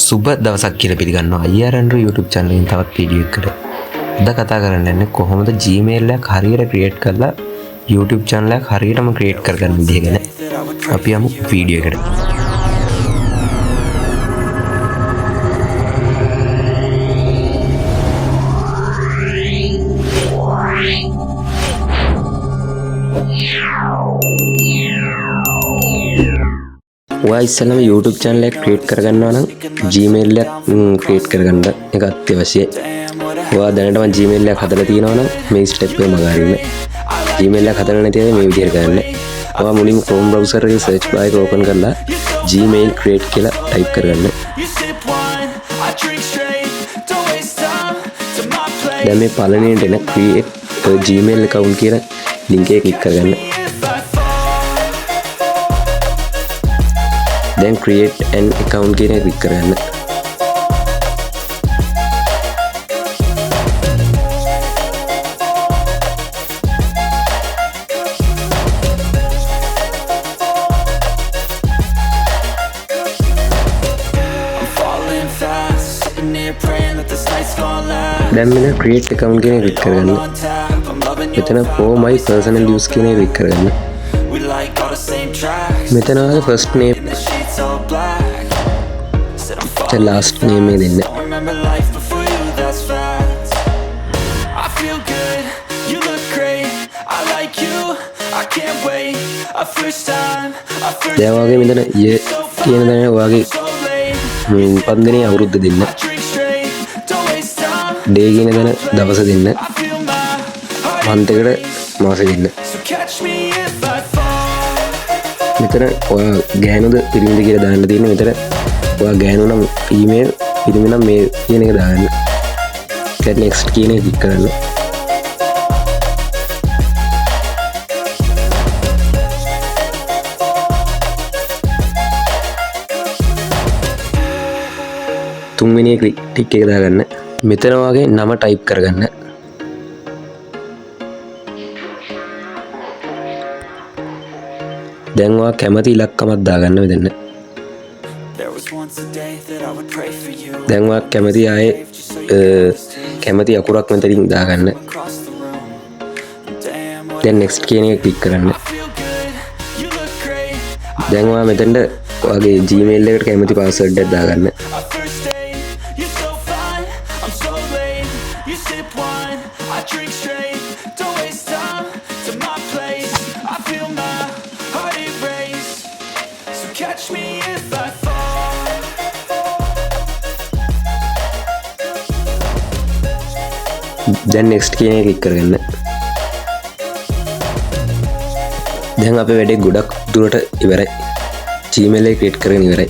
සුබ දවසක් කියලා පිළිගන්නවා IR YouTube channel එකෙන් තවත් වීඩියෝ එකකට. අද කතා කරන්න යන්නේ කොහොමද Gmail එකක් හරියට create කරලා YouTube channel එකක් හරියටම create කරගන්න විදිහ ගැන. අපි යමු වීඩියෝ එකට. ඔයා ඉස්සෙල්ලාම YouTube channel එක create කරගන්නවා නම් Gmail එක create කරගන්න එක අත්‍යවශ්‍යයි. ඔයා දැනටම Gmail එකක් හදලා තියෙනවා නම් මේ step එක මග අරින්න. Gmail එකක් හදලා නැති අය මේ විදිහට කරන්න. ඔයා මුලින්ම Chrome browser එකේ search bar එක open කරලා Gmail create කියලා type කරගන්න. දැන් මේ පළවෙනියට එන create Gmail account කියන link එක click කරගන්න. then create an account කියන එක click කරගන්න. දැන් මෙතන create account කියන එක click කරගන්න. මෙතන for my personal use කියන එක click කරගන්න. මෙතන first name last name එක දෙන්න. දැන් ඔයාගේ මෙතන year කියන දේ ඔයාගේ පන්දිනේ අවුරුද්ද දෙන්න. day කියන දේ දවස දෙන්න. month එකට මාසෙ දෙන්න. මෙතන ඔයා ගෑනුද පිරිමිද කියලා දාන්න තියෙන්නේ. මෙතන ඔයා ගෑනු නම් ෆීමේල්, පිරිමි නම් මේල් කියන එක දාන්න. ඊට next කියන එක ක්ලික් කරන්න. තුන්වෙනි ටික් එක දාගන්න. මෙතන ඔයාගේ නම type කරගන්න. දැන් ඔයා කැමති ඉලක්කමක් දාගන්න මෙතන. දැන් ඔයා කැමති ආයේ කැමති අකුරක් මෙතනින් දාගන්න. දැන් next කියන එක ක්ලික් කරන්න. දැන් ඔයා මෙතනට ඔයාගේ Gmail එකට කැමති password එකක් දාගන්න. දැන් next කියන එක ක්ලික් කරගන්න. දැන් අපේ වැඩේ ගොඩක් දුරට ඉවරයි. Gmail එක create කරගෙන ඉවරයි.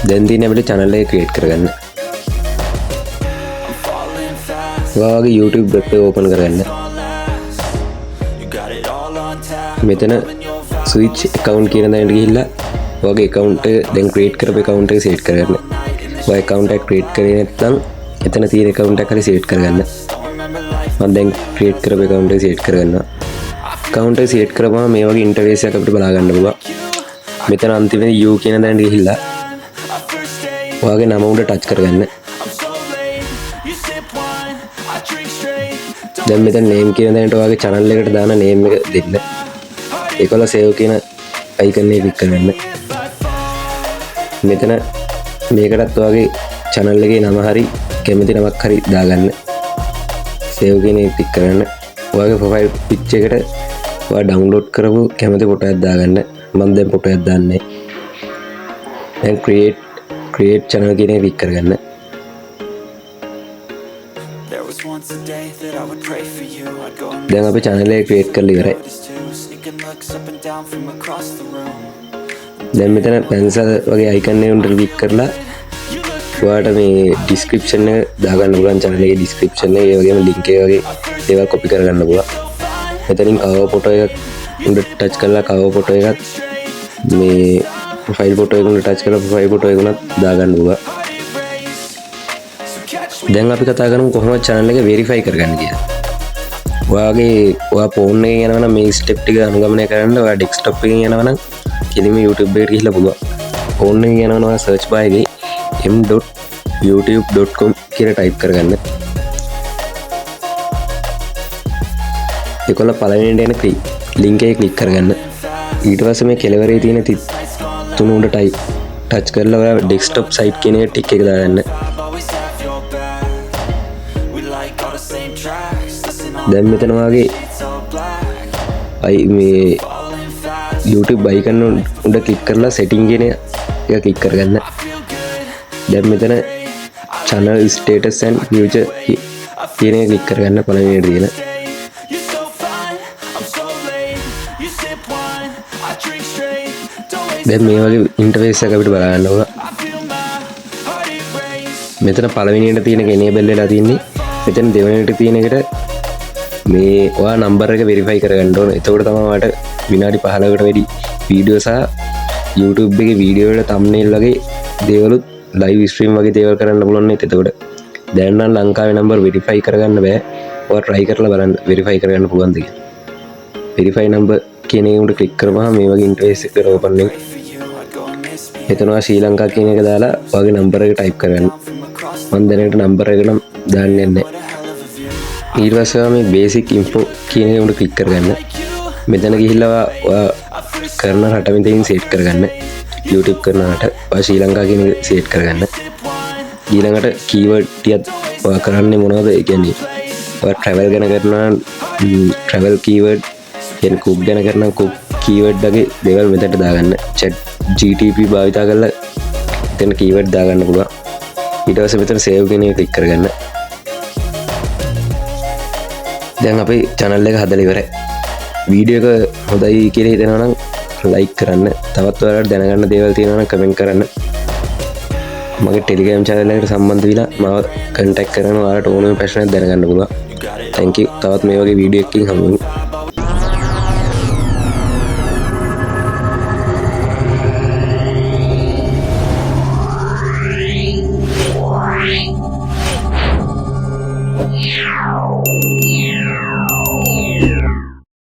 දැන් තියෙන්නේ අපිට channel එක create කරගන්න. ඔයාගේ YouTube web එක open කරගන්න. මෙතන switch account කියන තැනට ගිහිල්ලා ඔයාගේ account එක දැන් create කරපු account එක set කරගන්න. ඔයා account එක create කරේ නැත්නම් එතන තියෙන account එක හරි set කරගන්න. මම දැන් create කරපු account එක set කරගන්නවා. account එක set කරපුවම මේ වගේ interface එකක් අපිට බලා ගන්න පුළුවන්. මෙතන අන්තිමේ you කියන තැනට ගිහිල්ලා ඔයාගේ නම උඩ touch කරගන්න. දැන් මෙතන name කියන තැනට ඔයාගේ channel එකට දාන name එක දෙන්න. ඒකවල save කියන icon එක click කරගන්න. මෙතන මේකටත් ඔයාගේ channel එකේ නම හරි කැමති නමක් හරි දාගන්න. save කියන එක ක්ලික් කරන්න. ඔයාගේ profile picture එකට ඔයා download කරපු කැමති ෆොටෝ එකක් දාගන්න. මම දැන් ෆොටෝ එකක් දාන්නේ. දැන් create channel කියන එක ක්ලික් කරගන්න. දැන් අපි channel එක create කරලා ඉවරයි. දැන් මෙතන pencil වගේ icon එක උඩ ක්ලික් කරලා ඔයාට මේ description එක දාගන්න පුළුවන්. channel එකේ description එක, ඒ වගේම link එක වගේ ඒවා copy කරගන්න පුළුවන්. මෙතනින් cover photo එකක් උඩ touch කරලා cover photo එකත් මේ profile photo එක උඩ touch කරලා profile photo එක උනත් දාගන්න පුළුවන්. දැන් අපි කතා කරමු කොහොමද channel එක verify කරගන්න කියලා. ඔයා phone එකෙන් යනවා නම් මේ step ටික අනුගමනය කරන්න. ඔයා desktop එකෙන් යනවා නම් කෙලින්ම YouTube එකට ගිහිල්ලා පුළුවන්. ඕන්න යනවා සර්ච් බාර් එකේ m.youtube.com කියලා ටයිප් කරගන්න. ඒකල පළවෙනිට එන ලින්ක් එක ක්ලික් කරගන්න. ඊට පස්සේ මේ කෙළවරේ තියෙන තුන උඩ ටච් කරලා ඔයා ඩෙස්ක්ටොප් සයිට් කියන එක ටික් එක දාගන්න. දැන් මෙතන වාගේ මේ YouTube icon උඩ ක්ලික් කරලා setting කියන එක ක්ලික් කරගන්න. දැන් මෙතන channel status and future කියන එක ක්ලික් කරගන්න පළවෙනිට තියෙන. දැන් මේ වගේ ඉන්ටර්ෆේස් එකක් අපිට බලන්න ඕන. මෙතන පළවෙනියට තියෙන එක enable වෙලා තියෙන්නේ. මෙතන දෙවෙනියට තියෙන එකට මේ ඔයා නම්බර් එක වෙරිෆයි කරගන්න ඕන. එතකොට තමයි ඔයාලට විනාඩි 15කට වැඩි වීඩියෝ සහ YouTube එකේ වීඩියෝ වල thumbnail වගේ දේවලුත් live stream වගේ දේවල් කරන්න පුළුවන් නේ. එතකොට දැන් නම් ලංකාවේ නම්බර් වෙරිෆයි කරගන්න බෑ. ඔයා try කරලා බලන්න වෙරිෆයි කරගන්න පුළුවන්ද කියලා. වෙරිෆයි නම්බර් කියන එක උඩ ක්ලික් කරපුවාම මේ වගේ ඉන්ටර්ෆේස් එකක් ඕපන් වෙනවා. එතන ශ්‍රී ලංකා කියන එක දාලා ඔයාගේ නම්බර් එක ටයිප් කරගන්න. මම දැනට නම්බර් එක නම් දාන්නේ නැහැ. ඊට පස්සේ මේ බේසික් ඉන්ෆෝ කියන එක උඩ ක්ලික් කරගන්න. මෙතන ගිහිල්ලා ඔයා කරන රට මෙතනින් සෙට් කරගන්න. YouTube කරන රට ඔයා ශ්‍රී ලංකා කියන එක සෙට් කරගන්න. ඊළඟට කීවර්ඩ් ටිකක් ඔයා කරන්නේ මොනවද? ඒ කියන්නේ ඔයා travel ගැන කරනවා travel keyword කියන cook ගැන කරන cook keyword වගේ දේවල් මෙතනට දාගන්න. chat GTP භාවිතා කරලා එතන keyword දාගන්න පුළුවන්. ඊට පස්සේ මෙතන save කියන එක ක්ලික් කරගන්න. දැන් අපේ channel එක හදලා ඉවරයි. වීඩියෝ එක හොඳයි කියලා හිතෙනවා නම් like කරන්න. තවත් ඔයාලට දැනගන්න දේවල් තියෙනවා නම් comment කරන්න. මගේ Telegram channel එකට සම්බන්ධ වෙලා මාව contact කරන ඔයාලට ඕනම ප්‍රශ්නයක් දැනගන්න පුළුවන්. Thank you. තවත් මේ වගේ වීඩියෝ එකකින් හමු වෙමු.